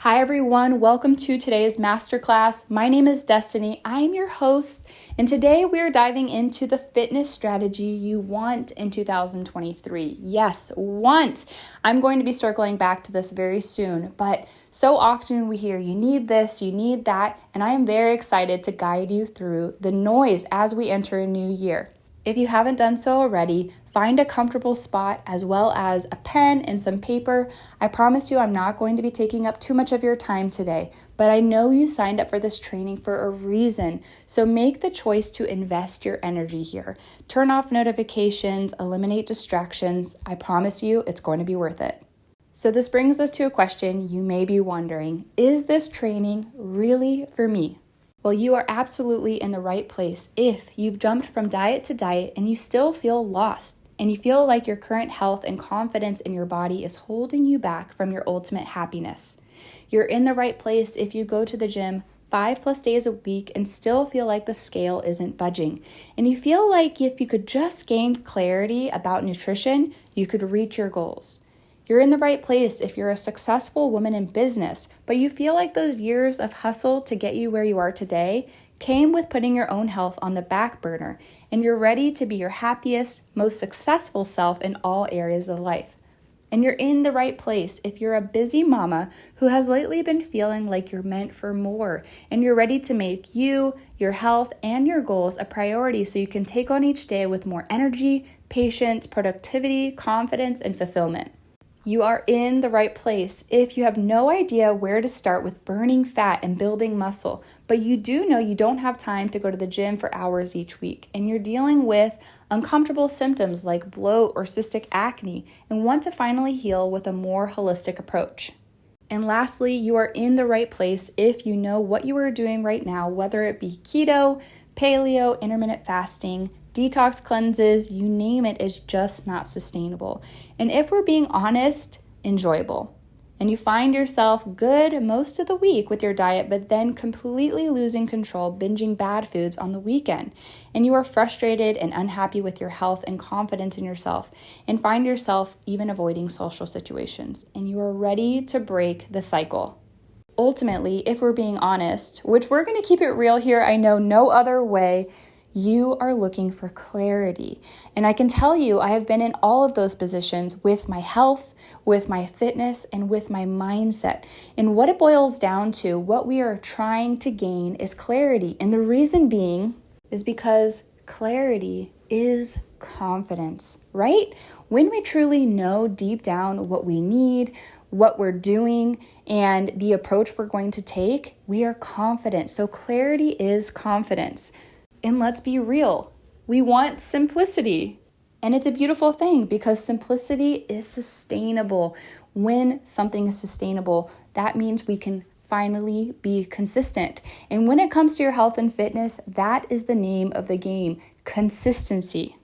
Hi everyone, welcome to today's masterclass. My name is Destiny. I am your host, and today we are diving into the fitness strategy you want in 2023. Yes, want. I'm going to be circling back to this very soon, but so often we hear you need this, you need that, and I am very excited to guide you through the noise as we enter a new year. If you haven't done so already, find a comfortable spot as well as a pen and some paper. I promise you I'm not going to be taking up too much of your time today, but I know you signed up for this training for a reason. So make the choice to invest your energy here. Turn off notifications, eliminate distractions. I promise you it's going to be worth it. So this brings us to a question you may be wondering. Is this training really for me? Well, you are absolutely in the right place if you've jumped from diet to diet and you still feel lost and you feel like your current health and confidence in your body is holding you back from your ultimate happiness. You're in the right place if you go to the gym 5+ days a week and still feel like the scale isn't budging. And you feel like if you could just gain clarity about nutrition, you could reach your goals. You're in the right place if you're a successful woman in business, but you feel like those years of hustle to get you where you are today came with putting your own health on the back burner, and you're ready to be your happiest, most successful self in all areas of life. And you're in the right place if you're a busy mama who has lately been feeling like you're meant for more, and you're ready to make you, your health, and your goals a priority so you can take on each day with more energy, patience, productivity, confidence, and fulfillment. You are in the right place if you have no idea where to start with burning fat and building muscle, but you do know you don't have time to go to the gym for hours each week, and you're dealing with uncomfortable symptoms like bloat or cystic acne and want to finally heal with a more holistic approach. And lastly, you are in the right place if you know what you are doing right now, whether it be keto, paleo, intermittent fasting, detox cleanses, you name it, is just not sustainable. And if we're being honest, enjoyable. And you find yourself good most of the week with your diet, but then completely losing control, binging bad foods on the weekend. And you are frustrated and unhappy with your health and confidence in yourself, and find yourself even avoiding social situations. And you are ready to break the cycle. Ultimately, if we're being honest, which we're going to keep it real here, I know no other way, you are looking for clarity. And I can tell you, I have been in all of those positions with my health, with my fitness, and with my mindset. And what it boils down to, what we are trying to gain is clarity. And the reason being is because clarity is confidence, right? When we truly know deep down what we need, what we're doing, and the approach we're going to take, we are confident. So clarity is confidence. And let's be real, we want simplicity. And it's a beautiful thing because simplicity is sustainable. When something is sustainable, that means we can finally be consistent. And when it comes to your health and fitness, that is the name of the game, consistency.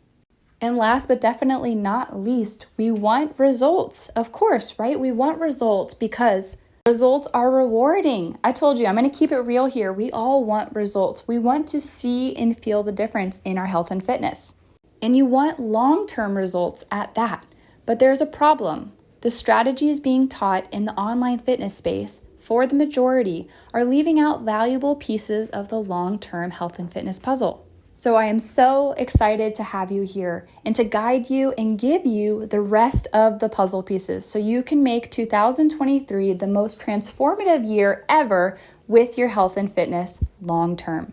And last but definitely not least, we want results. Of course, right? We want results because results are rewarding. I told you, I'm going to keep it real here. We all want results. We want to see and feel the difference in our health and fitness. And you want long-term results at that. But there's a problem. The strategies being taught in the online fitness space, for the majority, are leaving out valuable pieces of the long-term health and fitness puzzle. So I am so excited to have you here and to guide you and give you the rest of the puzzle pieces so you can make 2023 the most transformative year ever with your health and fitness long term.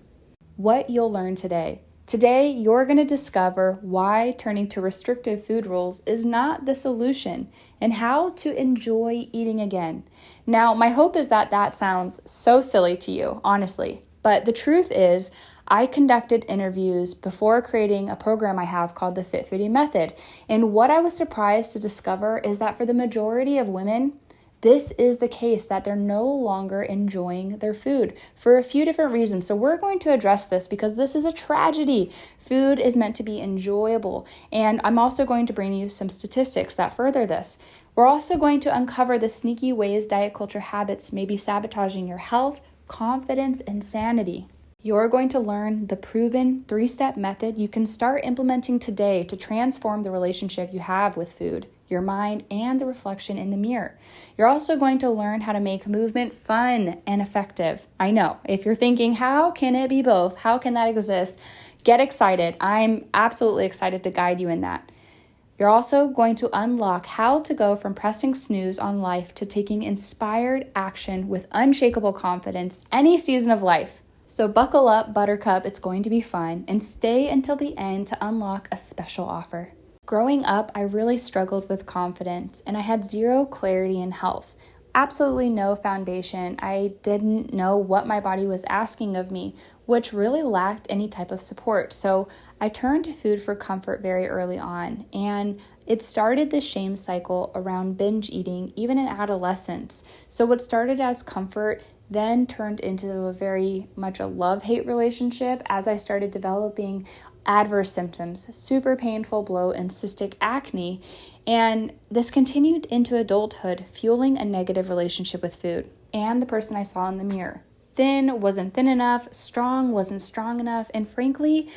What you'll learn today. Today, you're going to discover why turning to restrictive food rules is not the solution and how to enjoy eating again. Now, my hope is that that sounds so silly to you, honestly, but the truth is, I conducted interviews before creating a program I have called the Fit Foodie Method. And what I was surprised to discover is that for the majority of women, this is the case, that they're no longer enjoying their food for a few different reasons. So we're going to address this because this is a tragedy. Food is meant to be enjoyable. And I'm also going to bring you some statistics that further this. We're also going to uncover the sneaky ways diet culture habits may be sabotaging your health, confidence, and sanity. You're going to learn the proven 3-step method you can start implementing today to transform the relationship you have with food your mind, and the reflection in the mirror. You're also going to learn how to make movement fun and effective. I know, if you're thinking, how can it be both? How can that exist? Get excited. I'm absolutely excited to guide you in that. You're also going to unlock how to go from pressing snooze on life to taking inspired action with unshakable confidence any season of life. So buckle up, Buttercup, it's going to be fun, and stay until the end to unlock a special offer. Growing up, I really struggled with confidence, and I had zero clarity in health. Absolutely no foundation. I didn't know what my body was asking of me, which really lacked any type of support. So I turned to food for comfort very early on, and it started the shame cycle around binge eating, even in adolescence. So what started as comfort then turned into a very much a love-hate relationship as I started developing adverse symptoms, super painful bloat, and cystic acne. And this continued into adulthood, fueling a negative relationship with food and the person I saw in the mirror. Thin wasn't thin enough, strong wasn't strong enough, and frankly,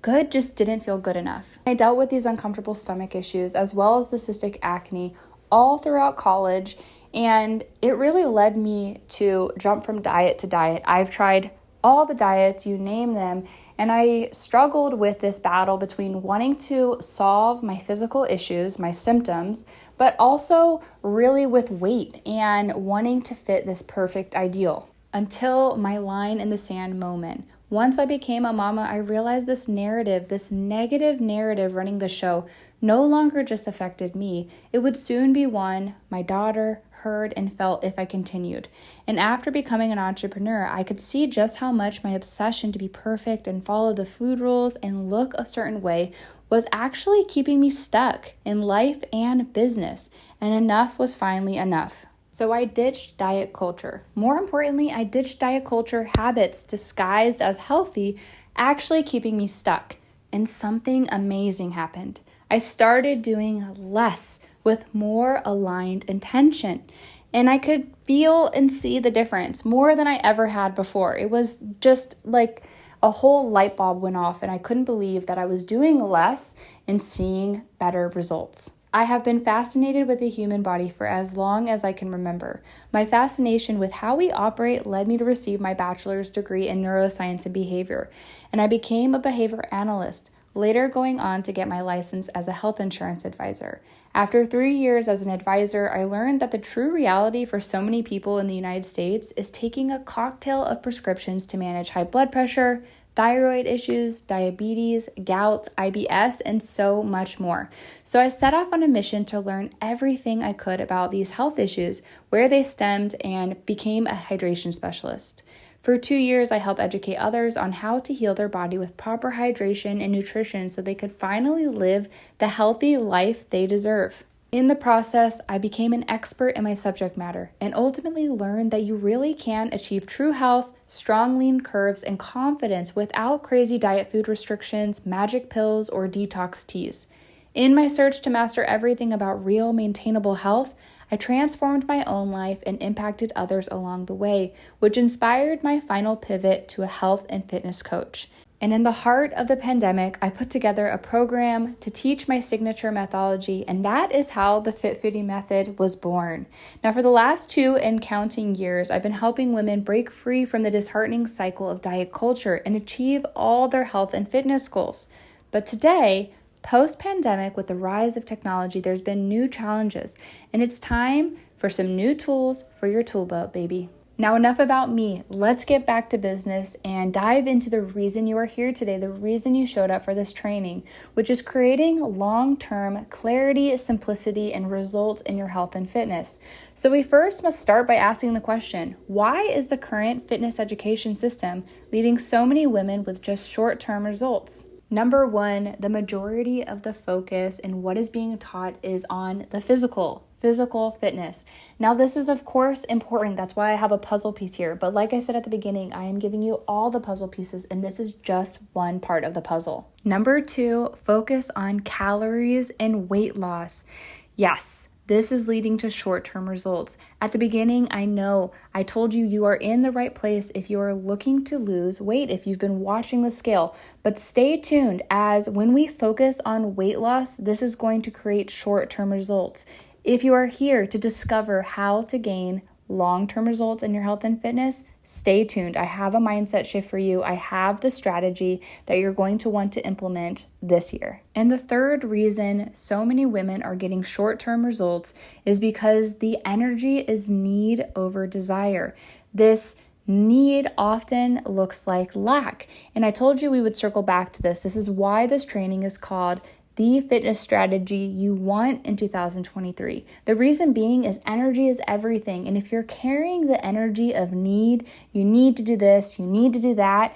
good just didn't feel good enough. I dealt with these uncomfortable stomach issues as well as the cystic acne all throughout college, and it really led me to jump from diet to diet. I've tried all the diets, you name them, and I struggled with this battle between wanting to solve my physical issues, my symptoms, but also really with weight and wanting to fit this perfect ideal. Until my line in the sand moment. Once I became a mama, I realized this narrative, this negative narrative running the show, no longer just affected me. It would soon be one my daughter heard and felt if I continued. And after becoming an entrepreneur, I could see just how much my obsession to be perfect and follow the food rules and look a certain way was actually keeping me stuck in life and business. And enough was finally enough. So I ditched diet culture. More importantly, I ditched diet culture habits disguised as healthy, actually keeping me stuck. And something amazing happened. I started doing less with more aligned intention. And I could feel and see the difference more than I ever had before. It was just like a whole light bulb went off, and I couldn't believe that I was doing less and seeing better results. I have been fascinated with the human body for as long as I can remember. My fascination with how we operate led me to receive my bachelor's degree in neuroscience and behavior, and I became a behavior analyst, later going on to get my license as a health insurance advisor. After 3 years as an advisor, I learned that the true reality for so many people in the United States is taking a cocktail of prescriptions to manage high blood pressure, thyroid issues, diabetes, gout, IBS, and so much more. So I set off on a mission to learn everything I could about these health issues, where they stemmed, and became a hydration specialist. For 2 years, I helped educate others on how to heal their body with proper hydration and nutrition so they could finally live the healthy life they deserve. In the process, I became an expert in my subject matter and ultimately learned that you really can achieve true health, strong lean curves, and confidence without crazy diet food restrictions, magic pills, or detox teas. In my search to master everything about real, maintainable health, I transformed my own life and impacted others along the way, which inspired my final pivot to a health and fitness coach. And in the heart of the pandemic, I put together a program to teach my signature methodology, and that is how the Fit Foodie Method was born. Now, for the last 2 and counting years, I've been helping women break free from the disheartening cycle of diet culture and achieve all their health and fitness goals. But today, post-pandemic, with the rise of technology, there's been new challenges, and it's time for some new tools for your tool belt, baby. Now, enough about me. Let's get back to business and dive into the reason you are here today, the reason you showed up for this training, which is creating long-term clarity, simplicity, and results in your health and fitness. So we first must start by asking the question, why is the current fitness education system leaving so many women with just short-term results? Number 1, the majority of the focus and what is being taught is on the physical fitness. Now, this is of course important. That's why I have a puzzle piece here. But like I said at the beginning, I am giving you all the puzzle pieces, and this is just one part of the puzzle. Number 2, focus on calories and weight loss. Yes, this is leading to short-term results. At the beginning, I know I told you you are in the right place if you are looking to lose weight, if you've been watching the scale. But stay tuned, as when we focus on weight loss, this is going to create short-term results. If you are here to discover how to gain long-term results in your health and fitness, stay tuned. I have a mindset shift for you. I have the strategy that you're going to want to implement this year. And the third reason so many women are getting short-term results is because the energy is need over desire. This need often looks like lack. And I told you we would circle back to this. This is why this training is called the fitness strategy you want in 2023. The reason being is energy is everything. And if you're carrying the energy of need, you need to do this, you need to do that,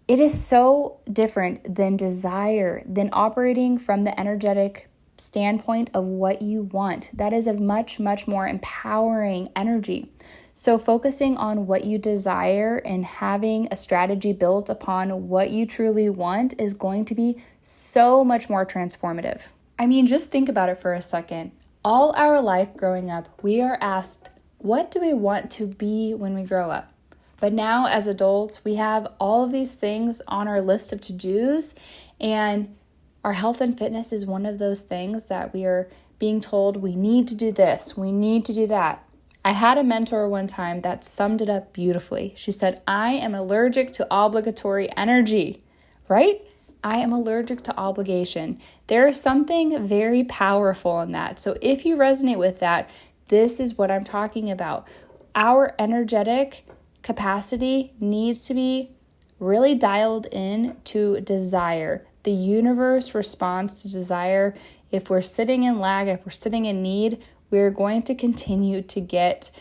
it is so different than desire, than operating from the energetic standpoint of what you want. That is a much, much more empowering energy. So focusing on what you desire and having a strategy built upon what you truly want is going to be so much more transformative. I mean, just think about it for a second. All our life growing up, we are asked, what do we want to be when we grow up? But now as adults, we have all of these things on our list of to-dos, and our health and fitness is one of those things that we are being told we need to do this, we need to do that. I had a mentor one time that summed it up beautifully. She said, I am allergic to obligatory energy, right? I am allergic to obligation. There is something very powerful in that. So if you resonate with that, this is what I'm talking about. Our energetic capacity needs to be really dialed in to desire. The universe responds to desire. If we're sitting in lag, if we're sitting in need, we're going to continue to get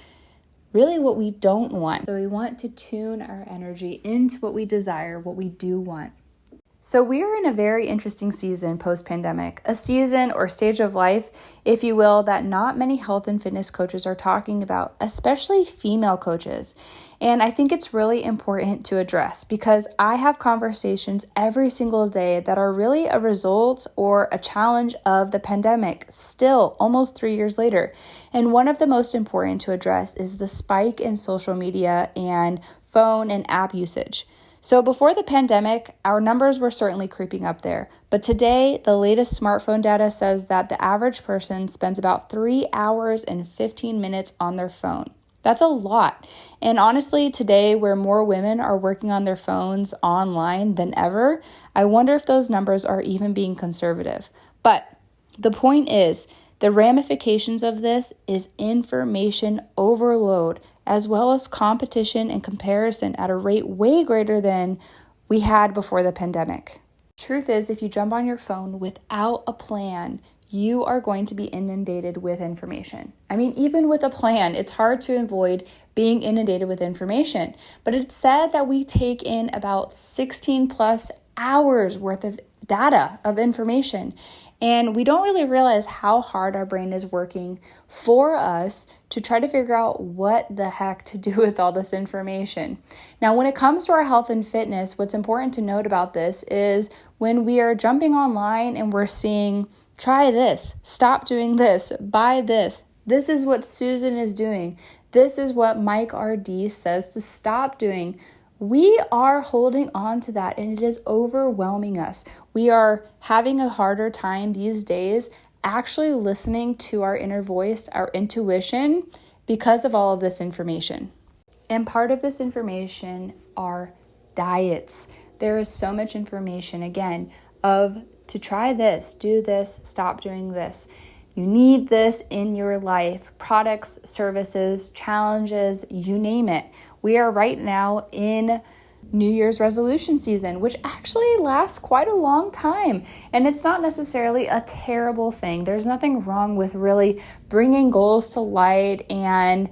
really what we don't want. So we want to tune our energy into what we desire, what we do want. So we are in a very interesting season post-pandemic, a season or stage of life, if you will, that not many health and fitness coaches are talking about, especially female coaches. And I think it's really important to address because I have conversations every single day that are really a result or a challenge of the pandemic, still almost 3 years later. And one of the most important to address is the spike in social media and phone and app usage. So before the pandemic, our numbers were certainly creeping up there. But today, the latest smartphone data says that the average person spends about 3 hours and 15 minutes on their phone. That's a lot. And honestly, today, where more women are working on their phones online than ever, I wonder if those numbers are even being conservative. But the point is, the ramifications of this is information overload, as well as competition and comparison at a rate way greater than we had before the pandemic. Truth is, if you jump on your phone without a plan, you are going to be inundated with information. I mean, even with a plan, it's hard to avoid being inundated with information. But it's said that we take in about 16 plus hours worth of data, of information. And we don't really realize how hard our brain is working for us to try to figure out what the heck to do with all this information. Now, when it comes to our health and fitness, what's important to note about this is when we are jumping online and we're seeing, try this, stop doing this, buy this. This is what Susan is doing. This is what Mike RD says to stop doing. We are holding on to that and it is overwhelming us. We are having a harder time these days actually listening to our inner voice, our intuition, because of all of this information. And part of this information are diets. There is so much information, again, of to try this, do this, stop doing this. You need this in your life, products, services, challenges, you name it. We are right now in New Year's resolution season, which actually lasts quite a long time. And it's not necessarily a terrible thing. There's nothing wrong with really bringing goals to light and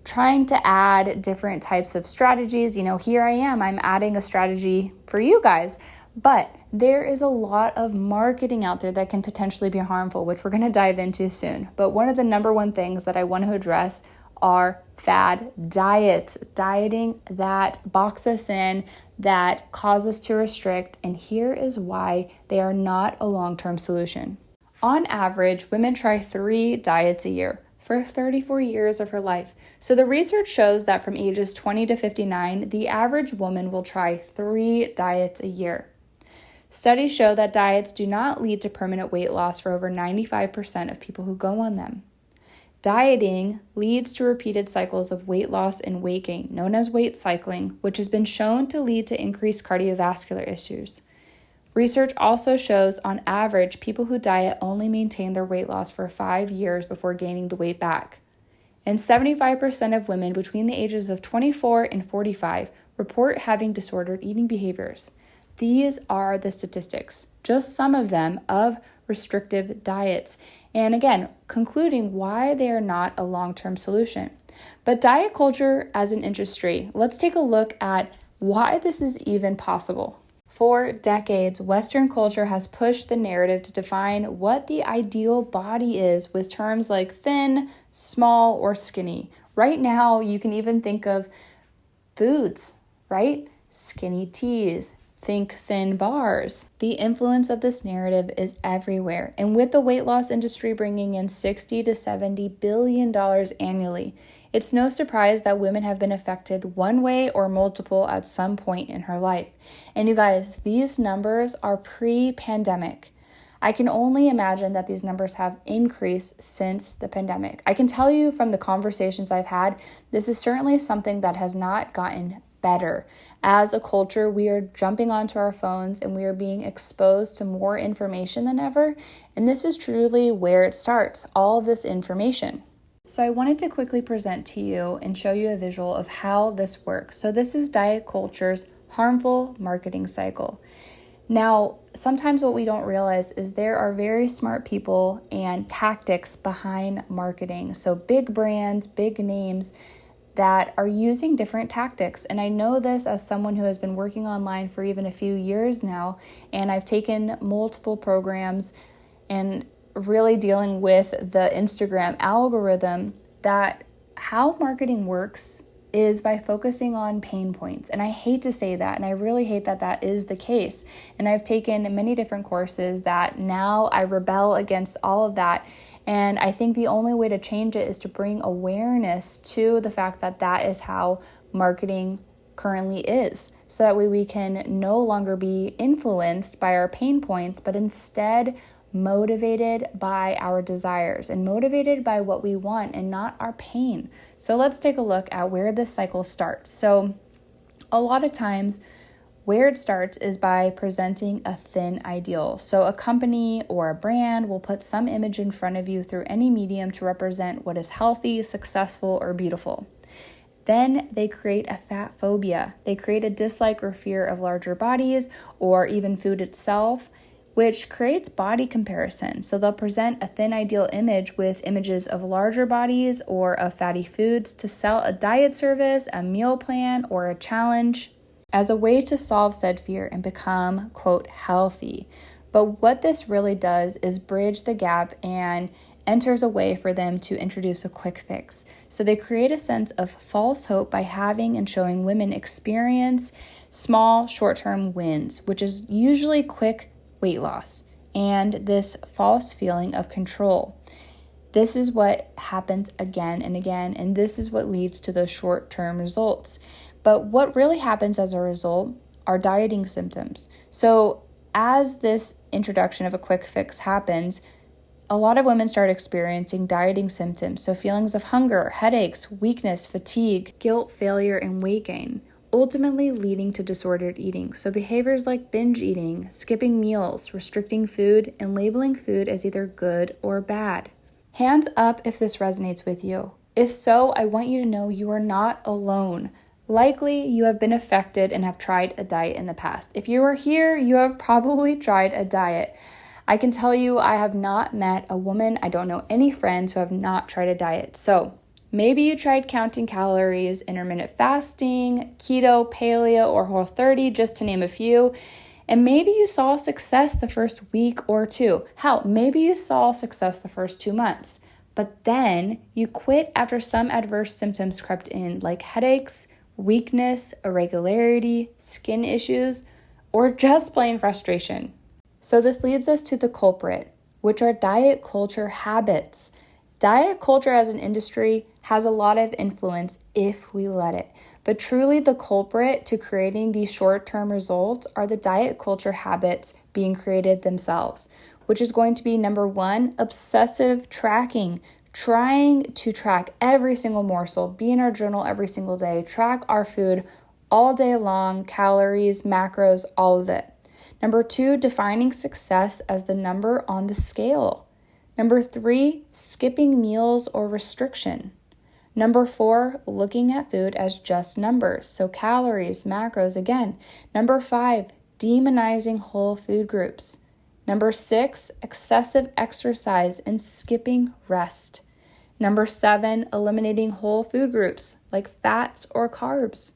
trying to add different types of strategies. You know, here I am, I'm adding a strategy for you guys. But there is a lot of marketing out there that can potentially be harmful, which we're going to dive into soon. But one of the number one things that I want to address are fad diets, dieting that box us in, that cause us to restrict. And here is why they are not a long-term solution. On average, women try 3 diets a year for 34 years of her life. So the research shows that from ages 20 to 59, the average woman will try 3 diets a year. Studies show that diets do not lead to permanent weight loss for over 95% of people who go on them. Dieting leads to repeated cycles of weight loss and weight gain, known as weight cycling, which has been shown to lead to increased cardiovascular issues. Research also shows, on average, people who diet only maintain their weight loss for 5 years before gaining the weight back. And 75% of women between the ages of 24 and 45 report having disordered eating behaviors. These are the statistics, just some of them, of restrictive diets. And again, concluding why they are not a long-term solution. But diet culture as an industry, let's take a look at why this is even possible. For decades, Western culture has pushed the narrative to define what the ideal body is with terms like thin, small, or skinny. Right now, you can even think of foods, right? Skinny teas. Think thin bars. The influence of this narrative is everywhere. And with the weight loss industry bringing in $60 to $70 billion annually, it's no surprise that women have been affected one way or multiple at some point in her life. And you guys, these numbers are pre-pandemic. I can only imagine that these numbers have increased since the pandemic. I can tell you from the conversations I've had, this is certainly something that has not gotten better. As a culture, we are jumping onto our phones and we are being exposed to more information than ever. And this is truly where it starts, all of this information. So I wanted to quickly present to you and show you a visual of how this works. So this is diet culture's harmful marketing cycle. Now, sometimes what we don't realize is there are very smart people and tactics behind marketing. So big brands, big names that are using different tactics. And I know this as someone who has been working online for even a few years now, and I've taken multiple programs and really dealing with the Instagram algorithm, that how marketing works is by focusing on pain points. And I hate to say that, and I really hate that that is the case. And I've taken many different courses that now I rebel against all of that. And I think the only way to change it is to bring awareness to the fact that that is how marketing currently is. So that way we can no longer be influenced by our pain points, but instead motivated by our desires and motivated by what we want and not our pain. So let's take a look at where this cycle starts. So a lot of times, where it starts is by presenting a thin ideal. So a company or a brand will put some image in front of you through any medium to represent what is healthy, successful, or beautiful. Then they create a fat phobia. They create a dislike or fear of larger bodies or even food itself, which creates body comparison. So they'll present a thin ideal image with images of larger bodies or of fatty foods to sell a diet service, a meal plan, or a challenge as a way to solve said fear and become, quote, healthy. But what this really does is bridge the gap and enters a way for them to introduce a quick fix. So they create a sense of false hope by having and showing women experience small short-term wins, which is usually quick weight loss and this false feeling of control. This is what happens again and again, and this is what leads to those short-term results. But what really happens as a result are dieting symptoms. So as this introduction of a quick fix happens, a lot of women start experiencing dieting symptoms. So feelings of hunger, headaches, weakness, fatigue, guilt, failure, and weight gain, ultimately leading to disordered eating. So behaviors like binge eating, skipping meals, restricting food, and labeling food as either good or bad. Hands up if this resonates with you. If so, I want you to know you are not alone. Likely, you have been affected and have tried a diet in the past. If you are here, you have probably tried a diet. I can tell you I have not met a woman, I don't know any friends who have not tried a diet. So maybe you tried counting calories, intermittent fasting, keto, paleo, or Whole30, just to name a few. And maybe you saw success the first week or two. Hell, maybe you saw success the first 2 months. But then you quit after some adverse symptoms crept in, like headaches, weakness, irregularity, skin issues, or just plain frustration. So this leads us to the culprit, which are diet culture habits. Diet culture as an industry has a lot of influence if we let it. But truly the culprit to creating these short-term results are the diet culture habits being created themselves, which is going to be number one, obsessive tracking, trying to track every single morsel, be in our journal every single day, track our food all day long, calories, macros, all of it. Number two, defining success as the number on the scale. Number three, skipping meals or restriction. Number four, looking at food as just numbers, so calories, macros again. Number five, demonizing whole food groups. Number six, excessive exercise and skipping rest. Number seven, eliminating whole food groups like fats or carbs.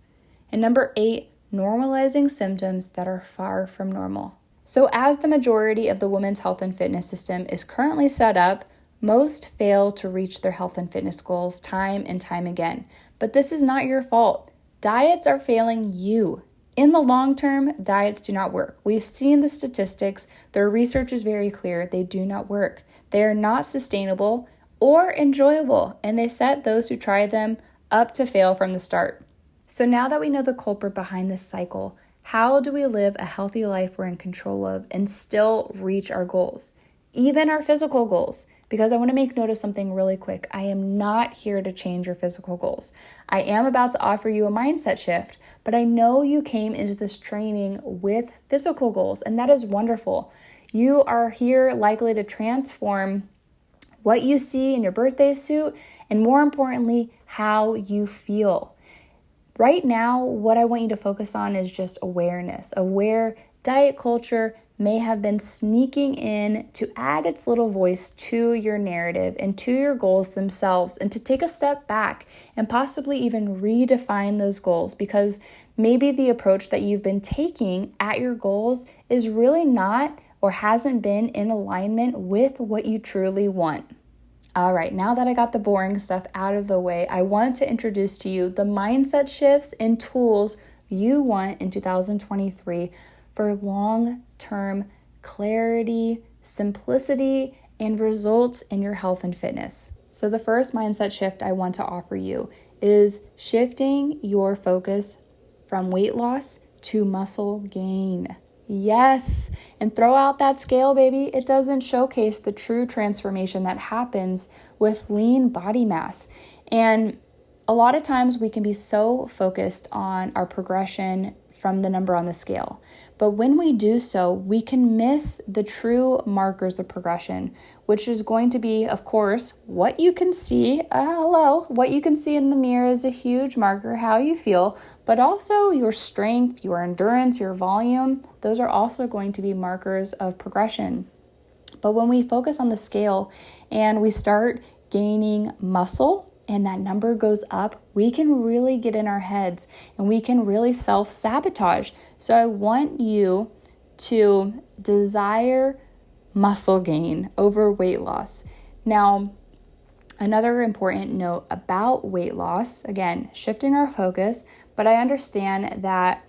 And number eight, normalizing symptoms that are far from normal. So as the majority of the women's health and fitness system is currently set up, most fail to reach their health and fitness goals time and time again. But this is not your fault. Diets are failing you. In the long term, diets do not work. We've seen the statistics. Their research is very clear. They do not work. They are not sustainable or enjoyable, and they set those who try them up to fail from the start. So now that we know the culprit behind this cycle, how do we live a healthy life we're in control of and still reach our goals, even our physical goals? Because I want to make note of something really quick. I am not here to change your physical goals. I am about to offer you a mindset shift, but I know you came into this training with physical goals, and that is wonderful. You are here likely to transform what you see in your birthday suit, and more importantly, how you feel. Right now, what I want you to focus on is just awareness. Aware diet culture may have been sneaking in to add its little voice to your narrative and to your goals themselves, and to take a step back and possibly even redefine those goals, because maybe the approach that you've been taking at your goals is really not or hasn't been in alignment with what you truly want. All right, now that I got the boring stuff out of the way, I want to introduce to you the mindset shifts and tools you want in 2023 for long-term clarity, simplicity, and results in your health and fitness. So the first mindset shift I want to offer you is shifting your focus from weight loss to muscle gain. Yes, and throw out that scale, baby. It doesn't showcase the true transformation that happens with lean body mass. And a lot of times we can be so focused on our progression from the number on the scale. But when we do so, we can miss the true markers of progression, which is going to be, of course, what you can see. What you can see in the mirror is a huge marker, how you feel, but also your strength, your endurance, your volume. Those are also going to be markers of progression. But when we focus on the scale and we start gaining muscle, and that number goes up, we can really get in our heads and we can really self-sabotage. So I want you to desire muscle gain over weight loss. Now, another important note about weight loss, again, shifting our focus, but I understand that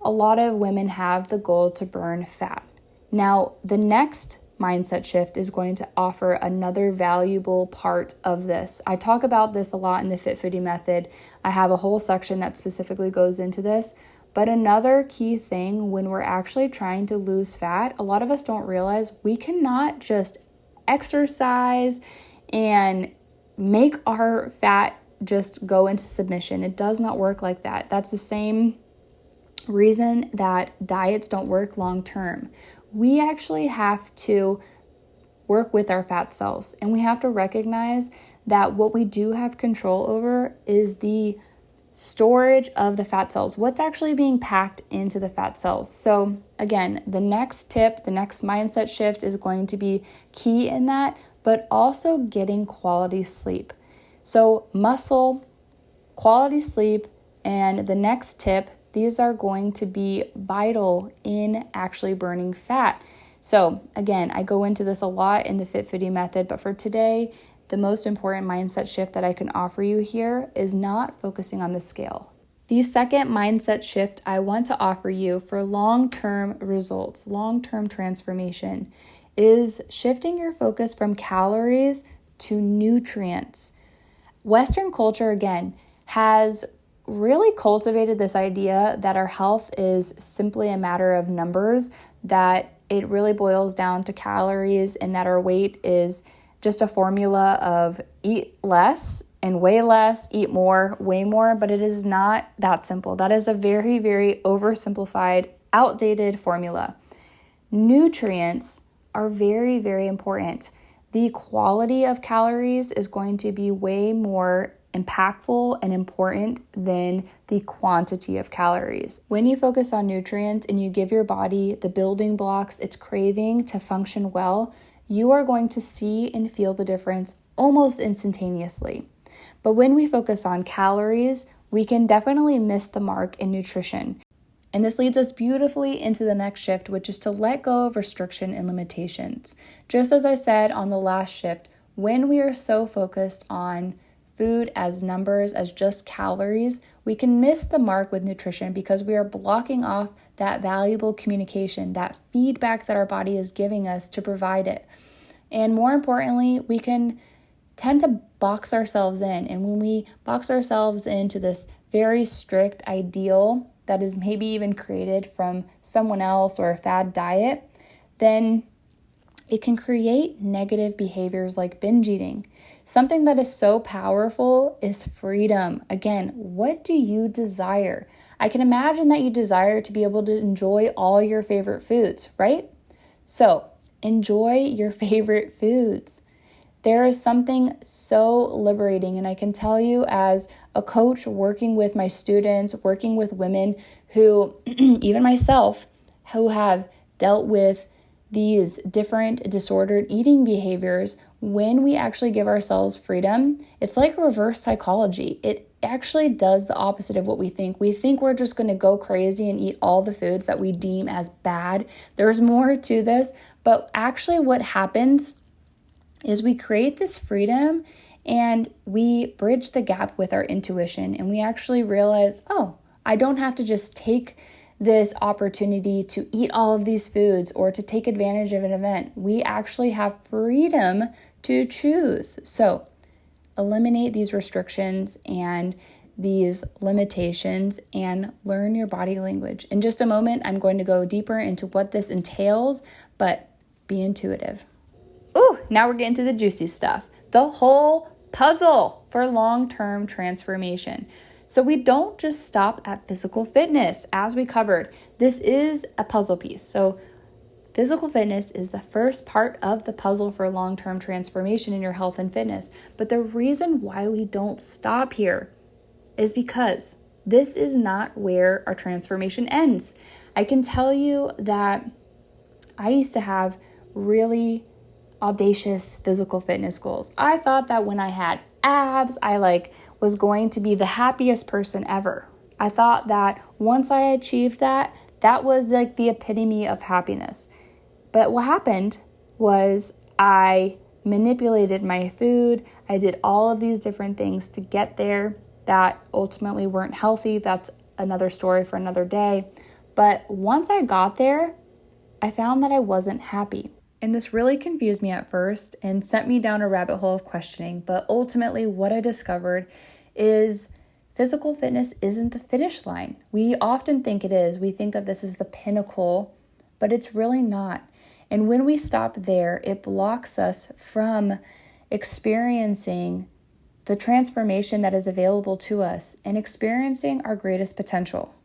a lot of women have the goal to burn fat. Now, the next mindset shift is going to offer another valuable part of this. I talk about this a lot in the Fit Foodie method. I have a whole section that specifically goes into this. But another key thing when we're actually trying to lose fat, a lot of us don't realize we cannot just exercise and make our fat just go into submission. It does not work like that. That's the same reason that diets don't work long term. We actually have to work with our fat cells, and we have to recognize that what we do have control over is the storage of the fat cells, what's actually being packed into the fat cells. So again, the next tip, the next mindset shift is going to be key in that, but also getting quality sleep. So muscle, quality sleep, and the next tip, these are going to be vital in actually burning fat. So again, I go into this a lot in the Fit Foodie method, but for today, the most important mindset shift that I can offer you here is not focusing on the scale. The second mindset shift I want to offer you for long-term results, long-term transformation, is shifting your focus from calories to nutrients. Western culture, again, has really cultivated this idea that our health is simply a matter of numbers, that it really boils down to calories, and that our weight is just a formula of eat less and weigh less, eat more, weigh more, but it is not that simple. That is a very, very oversimplified, outdated formula. Nutrients are very, very important. The quality of calories is going to be way more impactful and important than the quantity of calories. When you focus on nutrients and you give your body the building blocks it's craving to function well, you are going to see and feel the difference almost instantaneously. But when we focus on calories, we can definitely miss the mark in nutrition. And this leads us beautifully into the next shift, which is to let go of restriction and limitations. Just as I said on the last shift, when we are so focused on food as numbers, as just calories, we can miss the mark with nutrition because we are blocking off that valuable communication, that feedback that our body is giving us to provide it. And more importantly, we can tend to box ourselves in. And when we box ourselves into this very strict ideal that is maybe even created from someone else or a fad diet, then it can create negative behaviors like binge eating. Something that is so powerful is freedom. Again, what do you desire? I can imagine that you desire to be able to enjoy all your favorite foods, right? So enjoy your favorite foods. There is something so liberating, and I can tell you as a coach working with my students, working with women who, even myself, who have dealt with these different disordered eating behaviors, when we actually give ourselves freedom, it's like reverse psychology. It actually does the opposite of what we think. We think we're just going to go crazy and eat all the foods that we deem as bad. There's more to this, but actually what happens is we create this freedom and we bridge the gap with our intuition, and we actually realize, oh, I don't have to just take this opportunity to eat all of these foods or to take advantage of an event. We actually have freedom to choose. So eliminate these restrictions and these limitations and learn your body language. In just a moment, I'm going to go deeper into what this entails, but be intuitive. Ooh, now we're getting to the juicy stuff. The whole puzzle for long-term transformation. So we don't just stop at physical fitness, as we covered. This is a puzzle piece. So physical fitness is the first part of the puzzle for long-term transformation in your health and fitness. But the reason why we don't stop here is because this is not where our transformation ends. I can tell you that I used to have really audacious physical fitness goals. I thought that when I had abs, I was going to be the happiest person ever. I thought that once I achieved that was the epitome of happiness. But what happened was I manipulated my food. I did all of these different things to get there that ultimately weren't healthy. That's another story for another day. But once I got there, I found that I wasn't happy. And this really confused me at first and sent me down a rabbit hole of questioning. But ultimately, what I discovered is physical fitness isn't the finish line. We often think it is. We think that this is the pinnacle, but it's really not. And when we stop there, it blocks us from experiencing the transformation that is available to us and experiencing our greatest potential.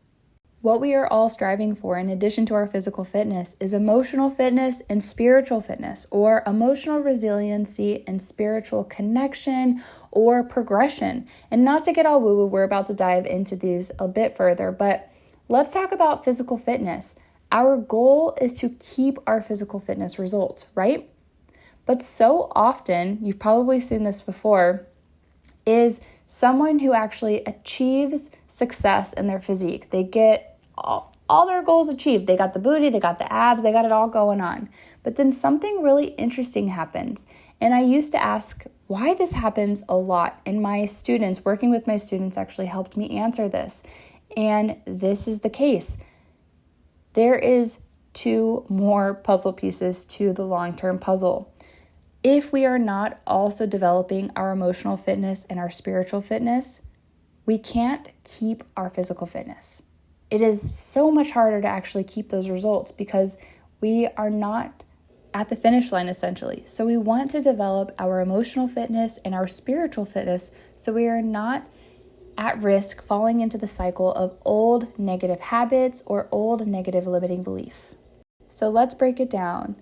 What we are all striving for, in addition to our physical fitness, is emotional fitness and spiritual fitness, or emotional resiliency and spiritual connection or progression. And not to get all woo-woo, we're about to dive into these a bit further, but let's talk about physical fitness. Our goal is to keep our physical fitness results, right? But so often, you've probably seen this before, is someone who actually achieves success in their physique. They get all their goals achieved. They got the booty, they got the abs, they got it all going on. But then something really interesting happens. And I used to ask why this happens a lot. And my students, working with my students, actually helped me answer this. And this is the case. There is 2 more puzzle pieces to the long-term puzzle. If we are not also developing our emotional fitness and our spiritual fitness, we can't keep our physical fitness. It is so much harder to actually keep those results because we are not at the finish line essentially. So we want to develop our emotional fitness and our spiritual fitness so we are not at risk falling into the cycle of old negative habits or old negative limiting beliefs. So let's break it down.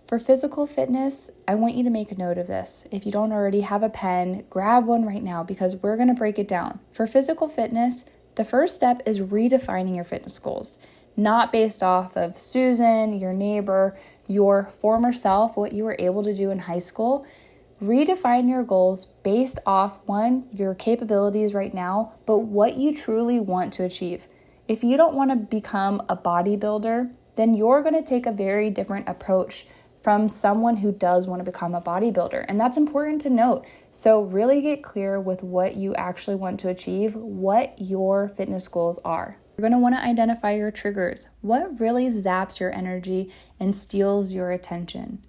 For physical fitness, I want you to make a note of this. If you don't already have a pen, grab one right now because we're going to break it down. For physical fitness, the first step is redefining your fitness goals, not based off of Susan, your neighbor, your former self, what you were able to do in high school. Redefine your goals based off, one, your capabilities right now, but what you truly want to achieve. If you don't want to become a bodybuilder, then you're going to take a very different approach from someone who does want to become a bodybuilder. And that's important to note. So really get clear with what you actually want to achieve, what your fitness goals are. You're going to want to identify your triggers. What really zaps your energy and steals your attention?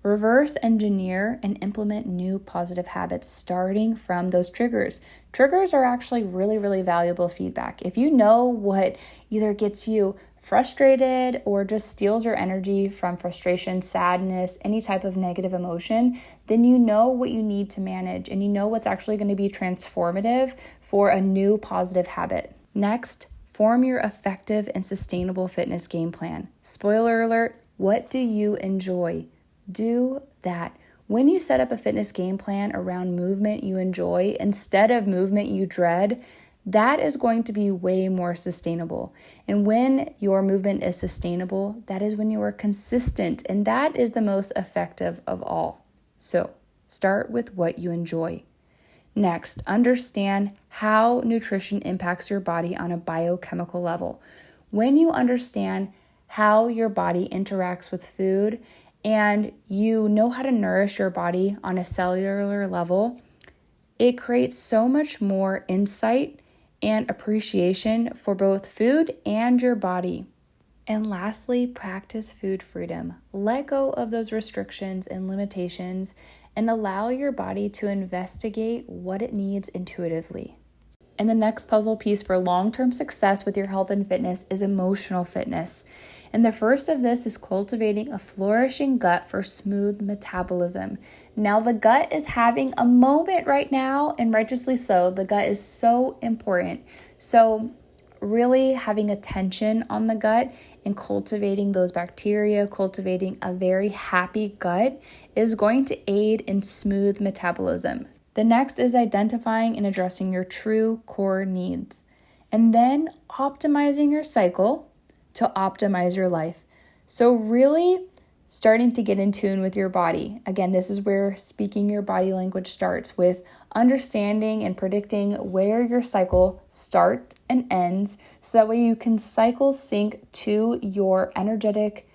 Reverse engineer and implement new positive habits starting from those triggers. Triggers are actually really, really valuable feedback. If you know what either gets you frustrated or just steals your energy from frustration, sadness, any type of negative emotion, then you know what you need to manage and you know what's actually going to be transformative for a new positive habit. Next, form your effective and sustainable fitness game plan. Spoiler alert, what do you enjoy? Do that. When you set up a fitness game plan around movement you enjoy instead of movement you dread, that is going to be way more sustainable. And when your movement is sustainable, that is when you are consistent, and that is the most effective of all. So start with what you enjoy. Next, understand how nutrition impacts your body on a biochemical level. When you understand how your body interacts with food and you know how to nourish your body on a cellular level, it creates so much more insight and appreciation for both food and your body. And lastly, practice food freedom. Let go of those restrictions and limitations and allow your body to investigate what it needs intuitively. And the next puzzle piece for long-term success with your health and fitness is emotional fitness. And the first of this is cultivating a flourishing gut for smooth metabolism. Now, the gut is having a moment right now, and righteously so. The gut is so important. So really having attention on the gut and cultivating those bacteria, cultivating a very happy gut is going to aid in smooth metabolism. The next is identifying and addressing your true core needs, and then optimizing your cycle to optimize your life. So really starting to get in tune with your body. Again, this is where speaking your body language starts, with understanding and predicting where your cycle starts and ends, so that way you can cycle sync to your energetic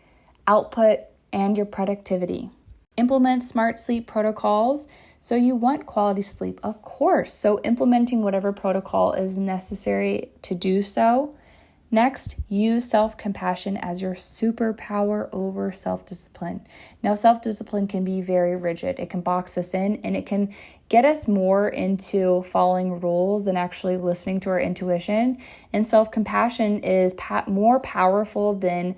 output and your productivity. Implement smart sleep protocols. So you want quality sleep, of course. So implementing whatever protocol is necessary to do so. Next, use self-compassion as your superpower over self-discipline. Now, self-discipline can be very rigid. It can box us in, and it can get us more into following rules than actually listening to our intuition. And self-compassion is more powerful than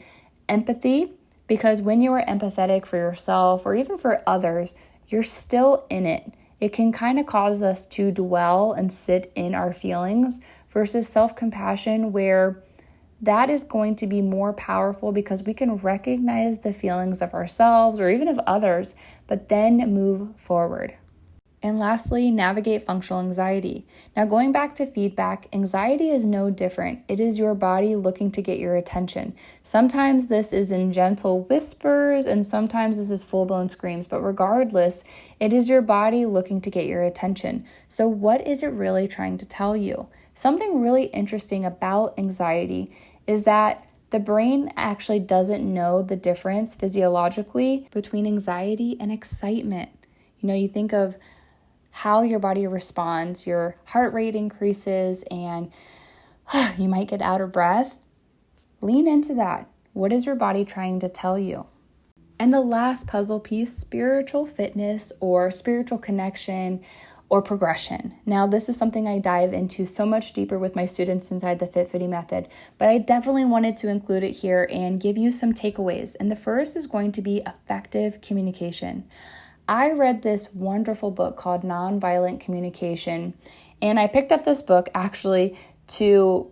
empathy, because when you are empathetic for yourself or even for others, you're still in it. It can kind of cause us to dwell and sit in our feelings, versus self-compassion, where that is going to be more powerful because we can recognize the feelings of ourselves or even of others, but then move forward. And lastly, navigate functional anxiety. Now, going back to feedback, anxiety is no different. It is your body looking to get your attention. Sometimes this is in gentle whispers, and sometimes this is full-blown screams, but regardless, it is your body looking to get your attention. So what is it really trying to tell you? Something really interesting about anxiety is that the brain actually doesn't know the difference physiologically between anxiety and excitement. You think of how your body responds, your heart rate increases and you might get out of breath. Lean into that. What is your body trying to tell you? And the last puzzle piece, spiritual fitness or spiritual connection or progression. Now, this is something I dive into so much deeper with my students inside the Fit Fitty method, but I definitely wanted to include it here and give you some takeaways. And the first is going to be effective communication. I read this wonderful book called Nonviolent Communication, and I picked up this book actually to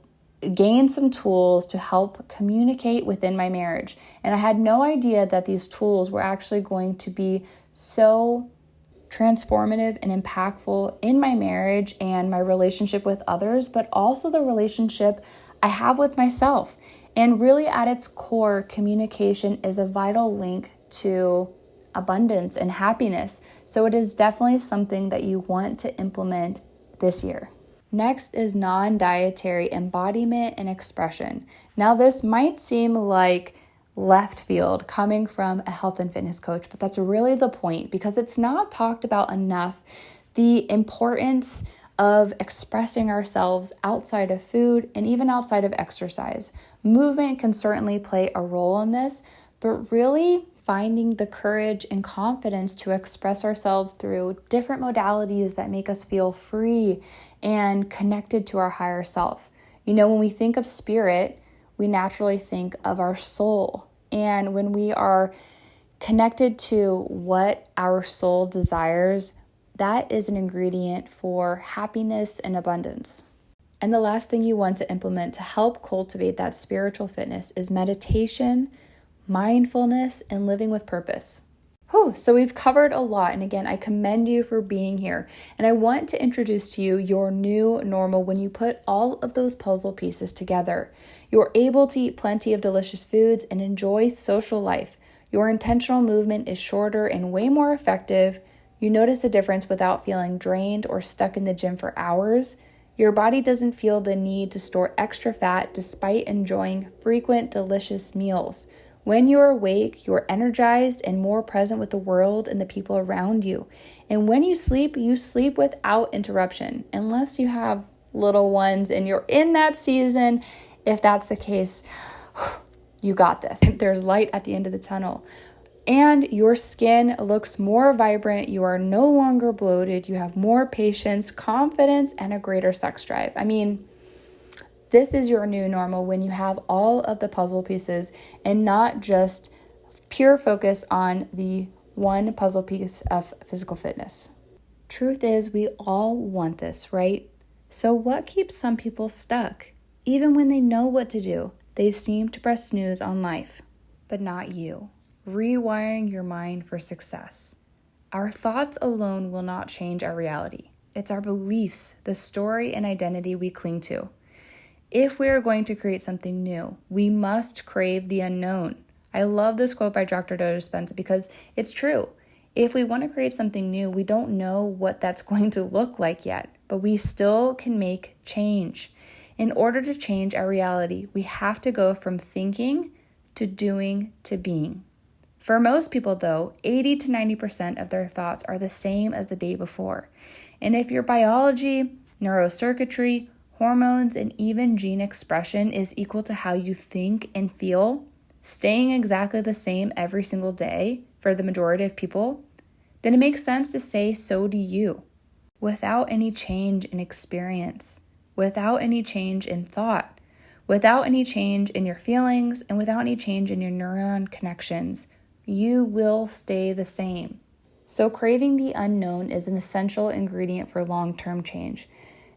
gain some tools to help communicate within my marriage. And I had no idea that these tools were actually going to be so transformative and impactful in my marriage and my relationship with others, but also the relationship I have with myself. And really at its core, communication is a vital link to abundance and happiness. So it is definitely something that you want to implement this year. Next is non-dietary embodiment and expression. Now, this might seem like left field coming from a health and fitness coach, but that's really the point because it's not talked about enough. The importance of expressing ourselves outside of food and even outside of exercise. Movement can certainly play a role in this, but really finding the courage and confidence to express ourselves through different modalities that make us feel free and connected to our higher self. You know, when we think of spirit, we naturally think of our soul. And when we are connected to what our soul desires, that is an ingredient for happiness and abundance. And the last thing you want to implement to help cultivate that spiritual fitness is meditation, mindfulness, and living with purpose. So we've covered a lot. And again, I commend you for being here. And I want to introduce to you your new normal when you put all of those puzzle pieces together. You're able to eat plenty of delicious foods and enjoy social life. Your intentional movement is shorter and way more effective. You notice a difference without feeling drained or stuck in the gym for hours. Your body doesn't feel the need to store extra fat despite enjoying frequent delicious meals. When you're awake, you're energized and more present with the world and the people around you. And when you sleep without interruption, unless you have little ones and you're in that season. If that's the case, you got this. There's light at the end of the tunnel. And your skin looks more vibrant. You are no longer bloated. You have more patience, confidence, and a greater sex drive. I mean, this is your new normal when you have all of the puzzle pieces and not just pure focus on the one puzzle piece of physical fitness. Truth is, we all want this, right? So what keeps some people stuck? Even when they know what to do, they seem to press snooze on life, but not you. Rewiring your mind for success. Our thoughts alone will not change our reality. It's our beliefs, the story and identity we cling to. If we are going to create something new, we must crave the unknown. I love this quote by Dr. Joe Dispenza because it's true. If we want to create something new, we don't know what that's going to look like yet, but we still can make change. In order to change our reality, we have to go from thinking to doing to being. For most people, though, 80 to 90% of their thoughts are the same as the day before. And if your biology, neurocircuitry, hormones, and even gene expression is equal to how you think and feel, staying exactly the same every single day for the majority of people, then it makes sense to say, so do you. Without any change in experience, without any change in thought, without any change in your feelings, and without any change in your neuron connections, you will stay the same. So craving the unknown is an essential ingredient for long-term change,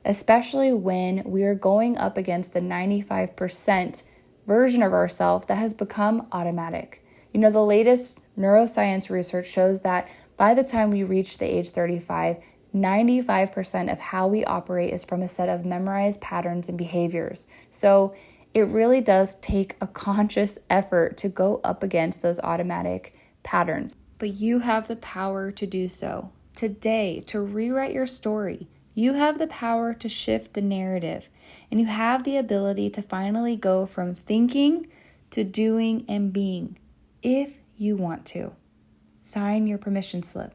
especially when we are going up against the 95% version of ourselves that has become automatic. You know, the latest neuroscience research shows that by the time we reach the age 35, 95% of how we operate is from a set of memorized patterns and behaviors. So it really does take a conscious effort to go up against those automatic patterns. But you have the power to do so. Today, to rewrite your story, you have the power to shift the narrative, and you have the ability to finally go from thinking to doing and being, if you want to. Sign your permission slip.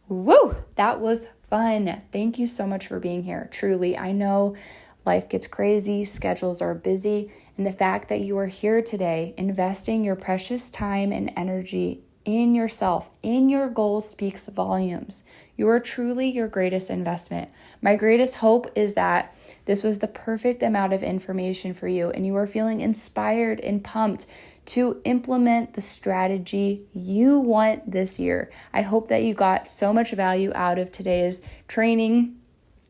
Woo! That was fun. Thank you so much for being here. Truly, I know life gets crazy, schedules are busy, And the fact that you are here today, investing your precious time and energy in yourself, in your goals, speaks volumes. You are truly your greatest investment. My greatest hope is that this was the perfect amount of information for you and you are feeling inspired and pumped to implement the strategy you want this year. I hope that you got so much value out of today's training.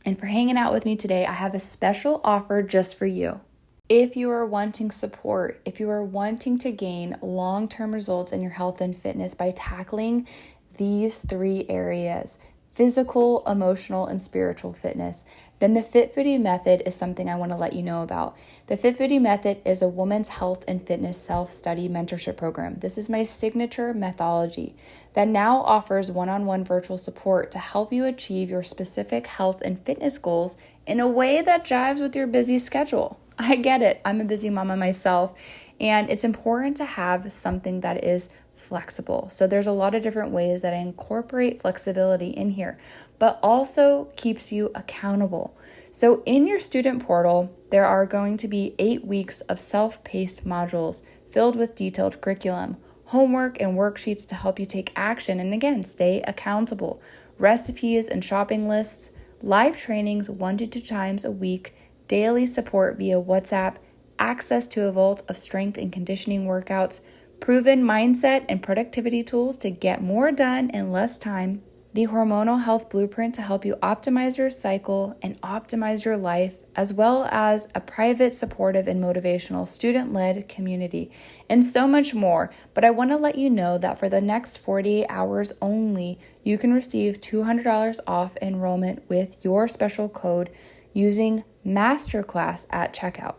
And for hanging out with me today, I have a special offer just for you. If you are wanting support, if you are wanting to gain long-term results in your health and fitness by tackling these 3 areas, physical, emotional, and spiritual fitness, then the Fit Foodie Method is something I want to let you know about. The Fit Foodie Method is a woman's health and fitness self-study mentorship program. This is my signature methodology that now offers one-on-one virtual support to help you achieve your specific health and fitness goals in a way that jives with your busy schedule. I get it. I'm a busy mama myself, and it's important to have something that is flexible. So there's a lot of different ways that I incorporate flexibility in here, but also keeps you accountable. So in your student portal, there are going to be 8 weeks of self-paced modules filled with detailed curriculum, homework and worksheets to help you take action and again, stay accountable, recipes and shopping lists, live trainings 1 to 2 times a week, daily support via WhatsApp, access to a vault of strength and conditioning workouts, proven mindset and productivity tools to get more done in less time, the hormonal health blueprint to help you optimize your cycle and optimize your life, as well as a private, supportive, and motivational student-led community, and so much more. But I want to let you know that for the next 48 hours only, you can receive $200 off enrollment with your special code using Masterclass at checkout.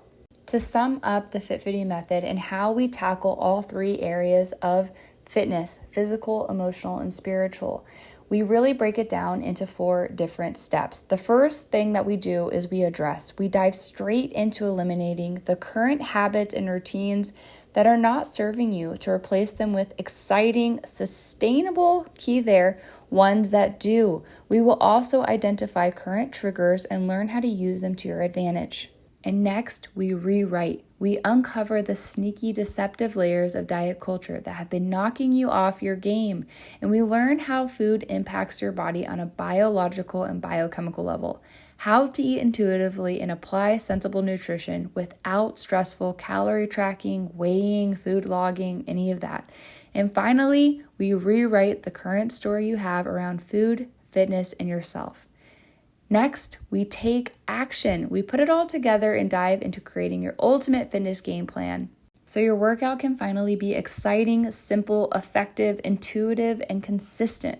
To sum up the Fit Foodie Method and how we tackle all 3 areas of fitness, physical, emotional, and spiritual, we really break it down into 4 different steps. The first thing that we do is we dive straight into eliminating the current habits and routines that are not serving you to replace them with exciting, sustainable, key there, ones that do. We will also identify current triggers and learn how to use them to your advantage. And next, we rewrite. We uncover the sneaky, deceptive layers of diet culture that have been knocking you off your game. And we learn how food impacts your body on a biological and biochemical level, how to eat intuitively and apply sensible nutrition without stressful calorie tracking, weighing, food logging, any of that. And finally, we rewrite the current story you have around food, fitness, and yourself. Next, we take action. We put it all together and dive into creating your ultimate fitness game plan so your workout can finally be exciting, simple, effective, intuitive, and consistent.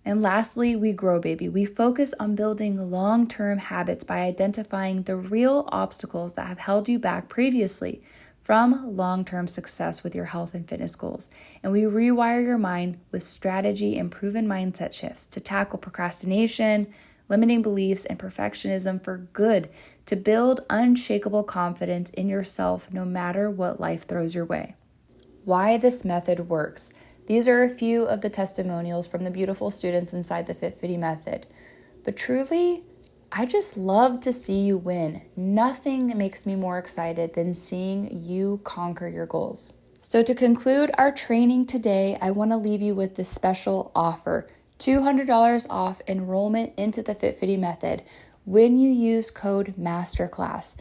And lastly, we grow, baby. We focus on building long-term habits by identifying the real obstacles that have held you back previously from long-term success with your health and fitness goals. And we rewire your mind with strategy and proven mindset shifts to tackle procrastination, limiting beliefs, and perfectionism for good, to build unshakable confidence in yourself no matter what life throws your way. Why this method works. These are a few of the testimonials from the beautiful students inside the Fit Foodie Method. But truly, I just love to see you win. Nothing makes me more excited than seeing you conquer your goals. So to conclude our training today, I want to leave you with this special offer. $200 off enrollment into the Fit Foodie Method when you use code MASTERCLASS.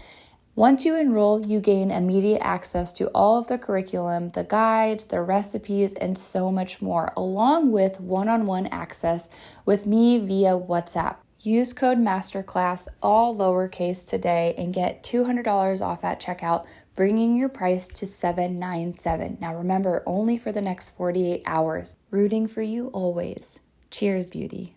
Once you enroll, you gain immediate access to all of the curriculum, the guides, the recipes, and so much more, along with one-on-one access with me via WhatsApp. Use code MASTERCLASS, all lowercase, today and get $200 off at checkout, bringing your price to $797. Now remember, only for the next 48 hours. Rooting for you always. Cheers, beauty.